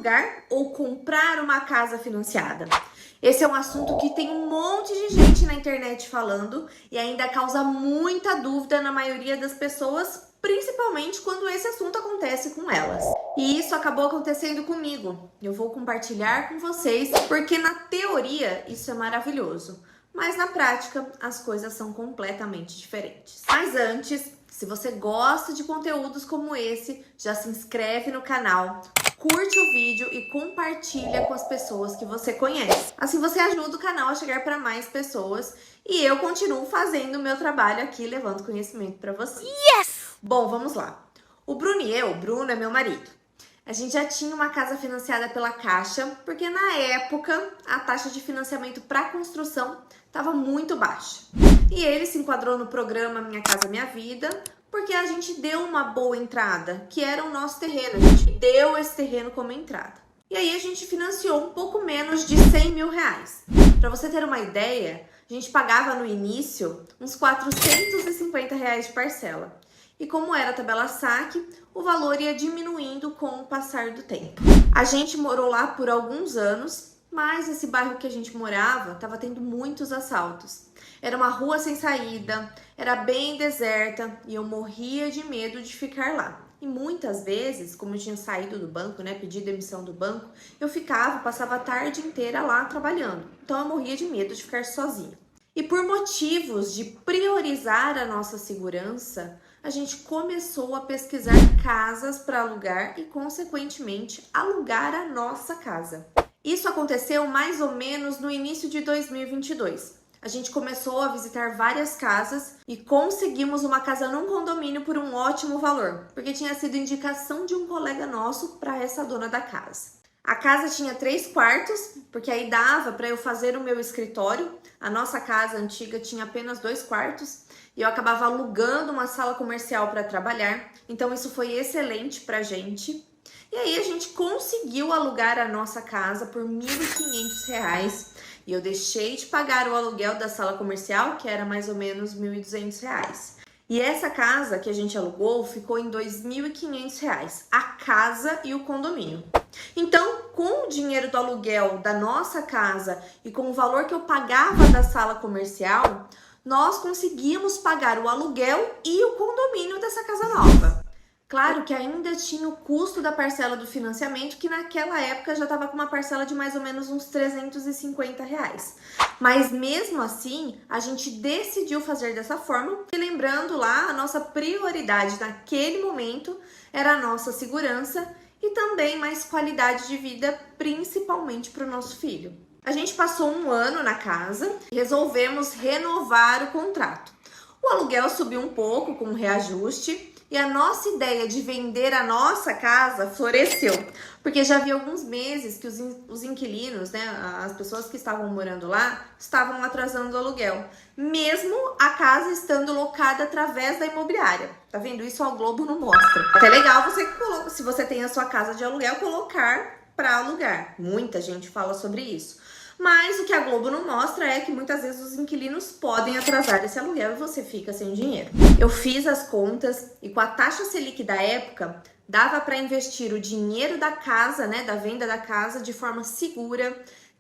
alugar ou comprar uma casa financiada? Esse é um assunto que tem um monte de gente na internet falando e ainda causa muita dúvida na maioria das pessoas, principalmente quando esse assunto acontece com elas. E isso acabou acontecendo comigo. Eu vou compartilhar com vocês porque na teoria isso é maravilhoso, mas na prática as coisas são completamente diferentes. Mas antes, se você gosta de conteúdos como esse, já se inscreve no canal, curte o vídeo e compartilha com as pessoas que você conhece. Assim você ajuda o canal a chegar para mais pessoas e eu continuo fazendo o meu trabalho aqui, levando conhecimento para vocês. Yes! Bom, vamos lá. O Bruno e eu, Bruno é meu marido, a gente já tinha uma casa financiada pela Caixa, porque na época a taxa de financiamento para construção estava muito baixa. E ele se enquadrou no programa Minha Casa Minha Vida, porque a gente deu uma boa entrada, que era o nosso terreno. A gente deu esse terreno como entrada. E aí a gente financiou um pouco menos de 100 mil reais. Para você ter uma ideia, a gente pagava no início uns 450 reais de parcela. E como era a tabela saque, o valor ia diminuindo com o passar do tempo. A gente morou lá por alguns anos, mas esse bairro que a gente morava estava tendo muitos assaltos. Era uma rua sem saída, era bem deserta e eu morria de medo de ficar lá. E muitas vezes, como eu tinha saído do banco, pedi demissão do banco, eu passava a tarde inteira lá trabalhando. Então eu morria de medo de ficar sozinha. E por motivos de priorizar a nossa segurança, a gente começou a pesquisar casas para alugar e, consequentemente, alugar a nossa casa. Isso aconteceu mais ou menos no início de 2022. A gente começou a visitar várias casas e conseguimos uma casa num condomínio por um ótimo valor, porque tinha sido indicação de um colega nosso para essa dona da casa. A casa tinha 3 quartos, porque aí dava para eu fazer o meu escritório. A nossa casa antiga tinha apenas 2 quartos e eu acabava alugando uma sala comercial para trabalhar. Então isso foi excelente pra gente. E aí a gente conseguiu alugar a nossa casa por R$ 1.500 reais. E eu deixei de pagar o aluguel da sala comercial, que era mais ou menos R$ 1.200 reais. E essa casa que a gente alugou ficou em R$ 2.500 reais, a casa e o condomínio. Então, com o dinheiro do aluguel da nossa casa e com o valor que eu pagava da sala comercial, nós conseguimos pagar o aluguel e o condomínio dessa casa nova. Claro que ainda tinha o custo da parcela do financiamento, que naquela época já estava com uma parcela de mais ou menos uns R$ 350 reais. Mas mesmo assim, a gente decidiu fazer dessa forma, e lembrando lá, a nossa prioridade naquele momento era a nossa segurança e também mais qualidade de vida, principalmente para o nosso filho. A gente passou um ano na casa e resolvemos renovar o contrato. O aluguel subiu um pouco com o reajuste e a nossa ideia de vender a nossa casa floresceu, porque já havia alguns meses que os inquilinos, as pessoas que estavam morando lá, estavam atrasando o aluguel, mesmo a casa estando locada através da imobiliária. Tá vendo? Isso a Globo não mostra. Até legal você, se você tem a sua casa de aluguel, colocar para alugar. Muita gente fala sobre isso. Mas o que a Globo não mostra é que muitas vezes os inquilinos podem atrasar esse aluguel e você fica sem dinheiro. Eu fiz as contas e com a taxa Selic da época, dava para investir o dinheiro da casa, da venda da casa de forma segura,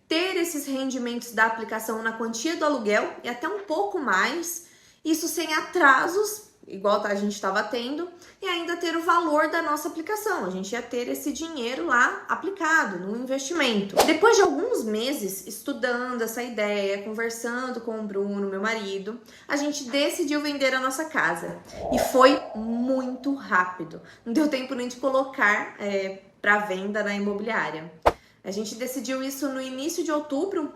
ter esses rendimentos da aplicação na quantia do aluguel e até um pouco mais, isso sem atrasos, igual a gente estava tendo, e ainda ter o valor da nossa aplicação. A gente ia ter esse dinheiro lá aplicado no investimento. Depois de alguns meses estudando essa ideia, conversando com o Bruno, meu marido, a gente decidiu vender a nossa casa. E foi muito rápido. Não deu tempo nem de colocar para venda na imobiliária. A gente decidiu isso no início de outubro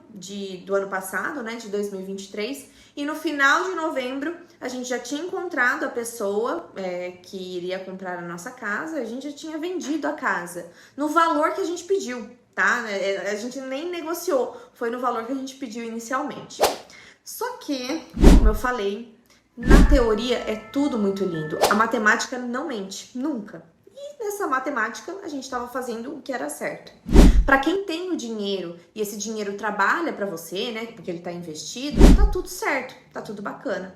do ano passado, de 2023, e no final de novembro a gente já tinha encontrado a pessoa que iria comprar a nossa casa, a gente já tinha vendido a casa no valor que a gente pediu, tá? A gente nem negociou, foi no valor que a gente pediu inicialmente. Só que, como eu falei, na teoria é tudo muito lindo, a matemática não mente, nunca. E nessa matemática a gente estava fazendo o que era certo. Para quem tem o dinheiro e esse dinheiro trabalha para você, porque ele está investido, tá tudo certo, tá tudo bacana.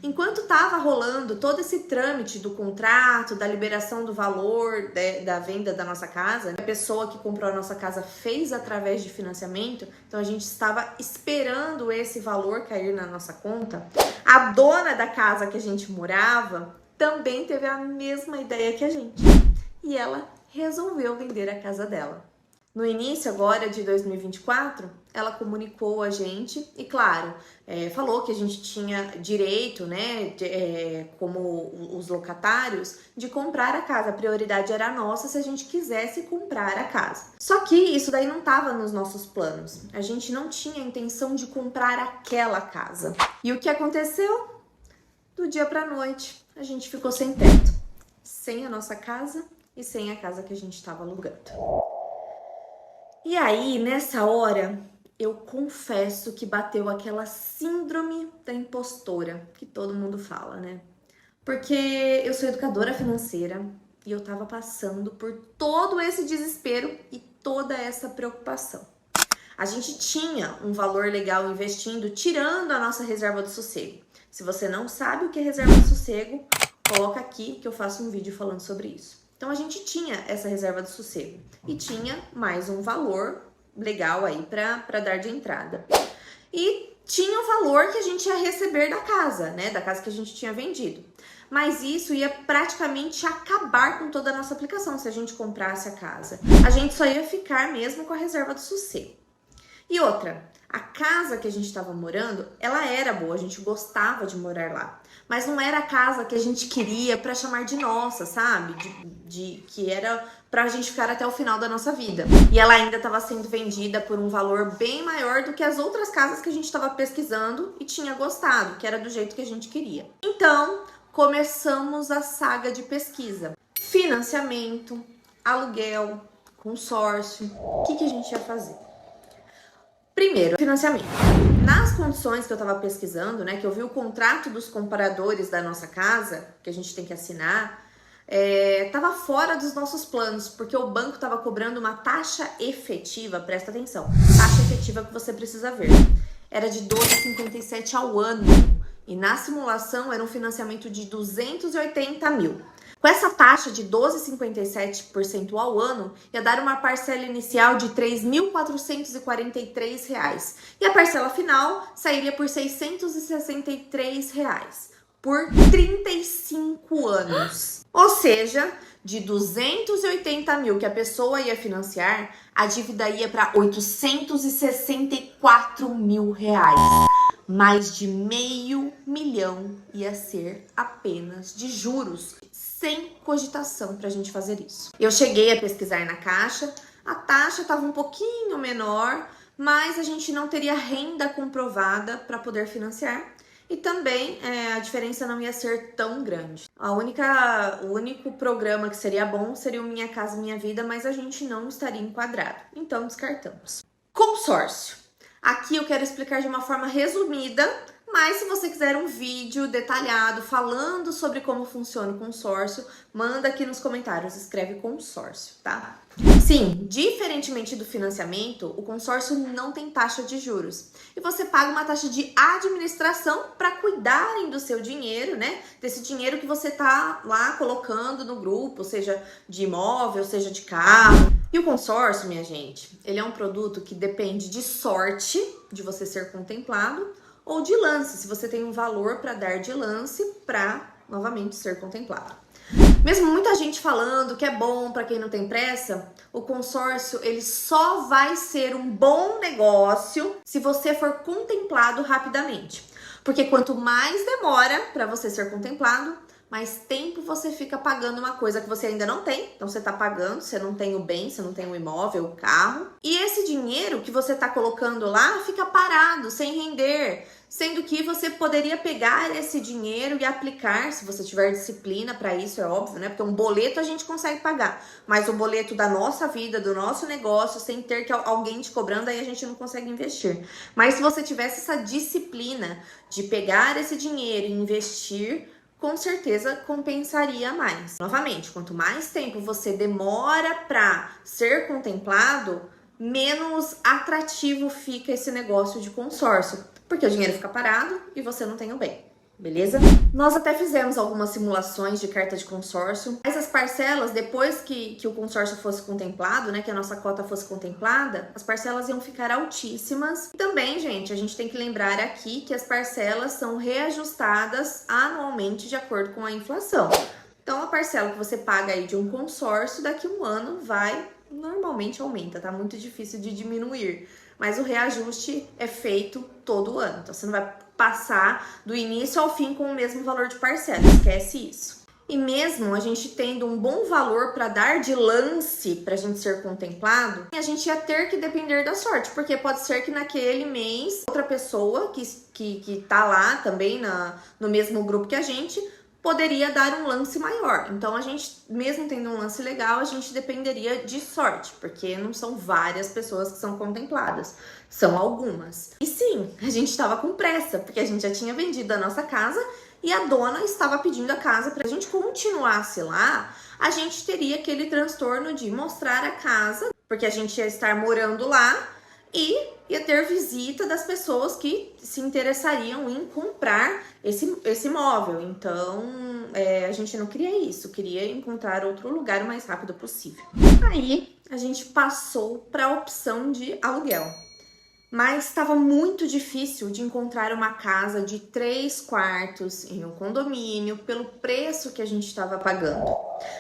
Enquanto estava rolando todo esse trâmite do contrato, da liberação do valor da venda da nossa casa, a pessoa que comprou a nossa casa fez através de financiamento, então a gente estava esperando esse valor cair na nossa conta. A dona da casa que a gente morava também teve a mesma ideia que a gente e ela resolveu vender a casa dela. No início agora de 2024, ela comunicou a gente e, claro, falou que a gente tinha direito, né, como os locatários, de comprar a casa. A prioridade era nossa se a gente quisesse comprar a casa. Só que isso daí não estava nos nossos planos. A gente não tinha a intenção de comprar aquela casa. E o que aconteceu? Do dia para a noite, a gente ficou sem teto, sem a nossa casa e sem a casa que a gente estava alugando. E aí, nessa hora, eu confesso que bateu aquela síndrome da impostora que todo mundo fala, né? Porque eu sou educadora financeira e eu tava passando por todo esse desespero e toda essa preocupação. A gente tinha um valor legal investindo, tirando a nossa reserva do sossego. Se você não sabe o que é reserva do sossego, coloca aqui que eu faço um vídeo falando sobre isso. Então a gente tinha essa reserva do sossego e tinha mais um valor legal aí para dar de entrada. E tinha o valor que a gente ia receber da casa, né? Da casa que a gente tinha vendido. Mas isso ia praticamente acabar com toda a nossa aplicação se a gente comprasse a casa. A gente só ia ficar mesmo com a reserva do sossego. E outra, a casa que a gente estava morando, ela era boa, a gente gostava de morar lá. Mas não era a casa que a gente queria para chamar de nossa, sabe? Que era pra gente ficar até o final da nossa vida. E ela ainda estava sendo vendida por um valor bem maior do que as outras casas que a gente estava pesquisando e tinha gostado, que era do jeito que a gente queria. Então, começamos a saga de pesquisa. Financiamento, aluguel, consórcio. O que a gente ia fazer? Primeiro, financiamento. Nas condições que eu estava pesquisando, né, que eu vi o contrato dos compradores da nossa casa, que a gente tem que assinar, estava fora dos nossos planos, porque o banco estava cobrando uma taxa efetiva, presta atenção, taxa efetiva que você precisa ver, era de 12,57 ao ano, e na simulação era um financiamento de 280 mil. Com essa taxa de 12,57% ao ano, ia dar uma parcela inicial de R$ 3.443 e a parcela final sairia por R$ 663 por 35 anos. Ou seja, de 280 mil que a pessoa ia financiar, a dívida ia para 864 mil reais. Mais de R$500 mil ia ser apenas de juros, sem cogitação para a gente fazer isso. Eu cheguei a pesquisar na Caixa, a taxa estava um pouquinho menor, mas a gente não teria renda comprovada para poder financiar e também a diferença não ia ser tão grande. O único programa que seria bom seria o Minha Casa Minha Vida, mas a gente não estaria enquadrado, então descartamos. Consórcio. Aqui eu quero explicar de uma forma resumida, mas se você quiser um vídeo detalhado falando sobre como funciona o consórcio, manda aqui nos comentários, escreve consórcio, tá? Sim, diferentemente do financiamento, o consórcio não tem taxa de juros. E você paga uma taxa de administração para cuidarem do seu dinheiro, né? Desse dinheiro que você tá lá colocando no grupo, seja de imóvel, seja de carro. E o consórcio, minha gente, ele é um produto que depende de sorte, de você ser contemplado, ou de lance, se você tem um valor para dar de lance para novamente ser contemplado. Mesmo muita gente falando que é bom para quem não tem pressa, o consórcio ele só vai ser um bom negócio se você for contemplado rapidamente. Porque quanto mais demora para você ser contemplado, mais tempo você fica pagando uma coisa que você ainda não tem. Então você tá pagando, você não tem o bem, você não tem o imóvel, o carro. E esse dinheiro que você tá colocando lá fica parado, sem render. Sendo que você poderia pegar esse dinheiro e aplicar, se você tiver disciplina para isso, é óbvio, né? Porque um boleto a gente consegue pagar. Mas o boleto da nossa vida, do nosso negócio, sem ter que alguém te cobrando, aí a gente não consegue investir. Mas se você tivesse essa disciplina de pegar esse dinheiro e investir, com certeza compensaria mais. Novamente, quanto mais tempo você demora para ser contemplado, menos atrativo fica esse negócio de consórcio, porque o dinheiro fica parado e você não tem o bem. beleza? Nós até fizemos algumas simulações de carta de consórcio, mas as parcelas, depois que o consórcio fosse contemplado, né, que a nossa cota fosse contemplada, as parcelas iam ficar altíssimas. E também, gente, a gente tem que lembrar aqui que as parcelas são reajustadas anualmente de acordo com a inflação. Então, a parcela que você paga aí de um consórcio, daqui a um ano normalmente aumenta, tá? Muito difícil de diminuir. Mas o reajuste é feito todo ano. Então, você não vai passar do início ao fim com o mesmo valor de parcela. Esquece isso. E mesmo a gente tendo um bom valor para dar de lance para a gente ser contemplado, a gente ia ter que depender da sorte. Porque pode ser que naquele mês, outra pessoa que tá lá também no mesmo grupo que a gente, poderia dar um lance maior. Então, a gente, mesmo tendo um lance legal, a gente dependeria de sorte, porque não são várias pessoas que são contempladas, são algumas. E sim, a gente estava com pressa, porque a gente já tinha vendido a nossa casa e a dona estava pedindo a casa para a gente continuasse lá. A gente teria aquele transtorno de mostrar a casa, porque a gente ia estar morando lá e ia ter visita das pessoas que se interessariam em comprar esse imóvel. Então, a gente não queria isso, queria encontrar outro lugar o mais rápido possível. Aí, a gente passou para a opção de aluguel. Mas estava muito difícil de encontrar uma casa de 3 quartos em um condomínio pelo preço que a gente estava pagando.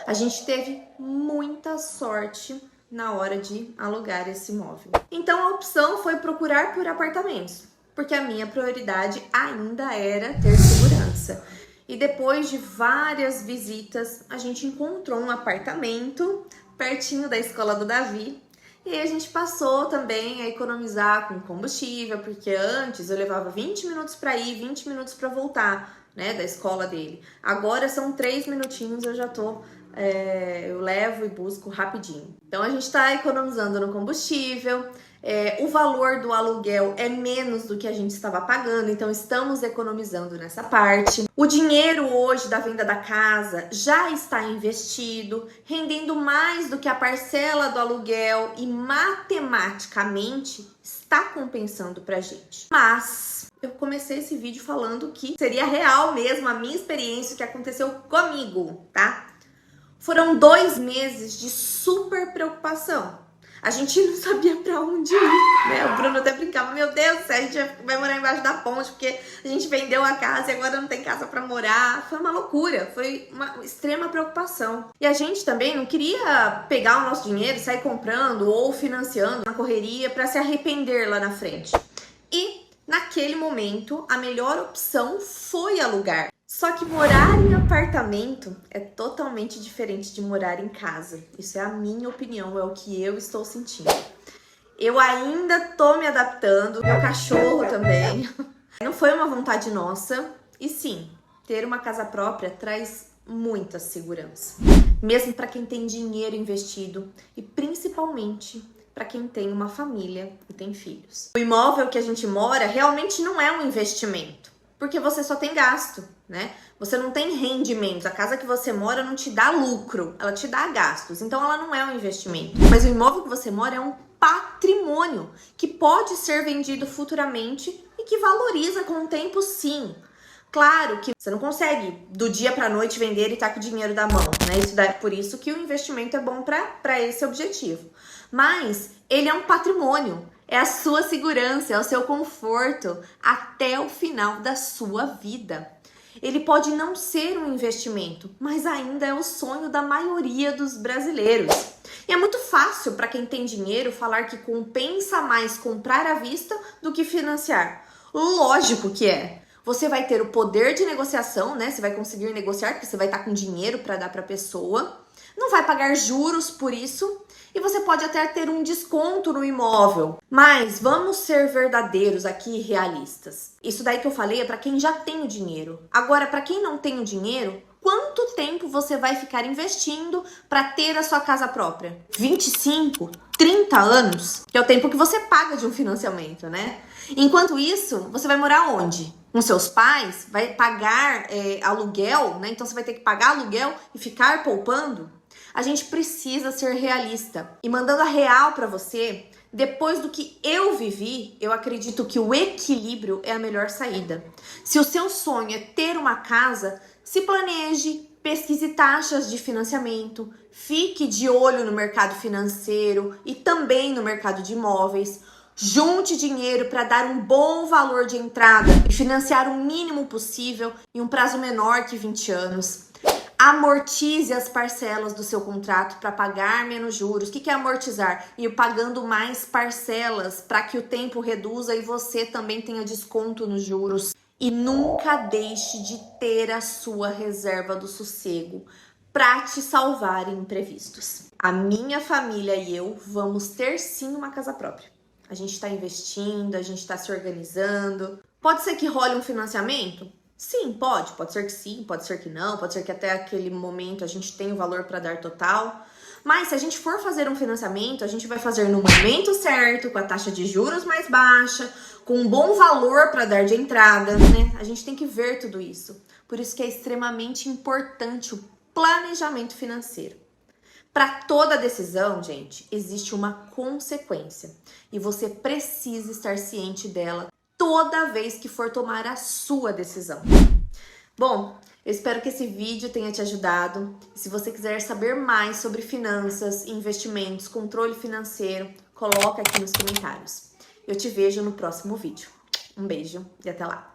A gente teve muita sorte na hora de alugar esse imóvel. Então a opção foi procurar por apartamentos, porque a minha prioridade ainda era ter segurança. E depois de várias visitas, a gente encontrou um apartamento pertinho da escola do Davi. E aí a gente passou também a economizar com combustível, porque antes eu levava 20 minutos para ir, 20 minutos para voltar, né, da escola dele. Agora são 3 minutinhos, eu levo e busco rapidinho. Então a gente está economizando no combustível, o valor do aluguel é menos do que a gente estava pagando, então estamos economizando nessa parte. O dinheiro hoje da venda da casa já está investido, rendendo mais do que a parcela do aluguel e matematicamente está compensando pra gente. Mas eu comecei esse vídeo falando que seria real mesmo a minha experiência, o que aconteceu comigo, tá? Foram 2 meses de super preocupação. A gente não sabia pra onde ir, né? O Bruno até brincava, meu Deus do céu, a gente vai morar embaixo da ponte, porque a gente vendeu a casa e agora não tem casa pra morar. Foi uma loucura, foi uma extrema preocupação. E a gente também não queria pegar o nosso dinheiro e sair comprando ou financiando na correria pra se arrepender lá na frente. E naquele momento, a melhor opção foi alugar. Só que morar em apartamento é totalmente diferente de morar em casa. Isso é a minha opinião, é o que eu estou sentindo. Eu ainda tô me adaptando, meu cachorro também. Não foi uma vontade nossa. E sim, ter uma casa própria traz muita segurança. Mesmo para quem tem dinheiro investido e principalmente para quem tem uma família e tem filhos. O imóvel que a gente mora realmente não é um investimento, porque você só tem gasto, né? Você não tem rendimento. A casa que você mora não te dá lucro, ela te dá gastos. Então ela não é um investimento. Mas o imóvel que você mora é um patrimônio que pode ser vendido futuramente e que valoriza com o tempo, sim. Claro que você não consegue do dia para a noite vender e tá com o dinheiro da mão, né? Por isso que o investimento é bom para esse objetivo. Mas ele é um patrimônio. É a sua segurança, é o seu conforto até o final da sua vida. Ele pode não ser um investimento, mas ainda é o sonho da maioria dos brasileiros. E é muito fácil para quem tem dinheiro falar que compensa mais comprar à vista do que financiar. Lógico que é. Você vai ter o poder de negociação, né? Você vai conseguir negociar porque você vai estar com dinheiro para dar para a pessoa. Não vai pagar juros por isso. E você pode até ter um desconto no imóvel. Mas vamos ser verdadeiros aqui e realistas. Isso daí que eu falei é para quem já tem o dinheiro. Agora, para quem não tem o dinheiro, quanto tempo você vai ficar investindo para ter a sua casa própria? 25, 30 anos? Que é o tempo que você paga de um financiamento, né? Enquanto isso, você vai morar onde? Com seus pais? Vai pagar aluguel, né? Então você vai ter que pagar aluguel e ficar poupando? A gente precisa ser realista. E mandando a real pra você, Depois do que eu vivi, eu acredito que o equilíbrio é a melhor saída. Se o seu sonho é ter uma casa, se planeje, pesquise taxas de financiamento, fique de olho no mercado financeiro e também no mercado de imóveis. Junte dinheiro para dar um bom valor de entrada e financiar o mínimo possível em um prazo menor que 20 anos. Amortize as parcelas do seu contrato para pagar menos juros. O que é amortizar? Ir pagando mais parcelas para que o tempo reduza e você também tenha desconto nos juros. E nunca deixe de ter a sua reserva do sossego para te salvar em imprevistos. A minha família e eu vamos ter sim uma casa própria. A gente está investindo, a gente está se organizando. Pode ser que role um financiamento? Sim, pode. Pode ser que sim, pode ser que não. Pode ser que até aquele momento a gente tenha o valor para dar total. Mas se a gente for fazer um financiamento, a gente vai fazer no momento certo, com a taxa de juros mais baixa, com um bom valor para dar de entrada, né? A gente tem que ver tudo isso. Por isso que é extremamente importante o planejamento financeiro. Para toda decisão, gente, existe uma consequência. E você precisa estar ciente dela toda vez que for tomar a sua decisão. Bom, eu espero que esse vídeo tenha te ajudado. Se você quiser saber mais sobre finanças, investimentos, controle financeiro, coloca aqui nos comentários. Eu te vejo no próximo vídeo. Um beijo e até lá!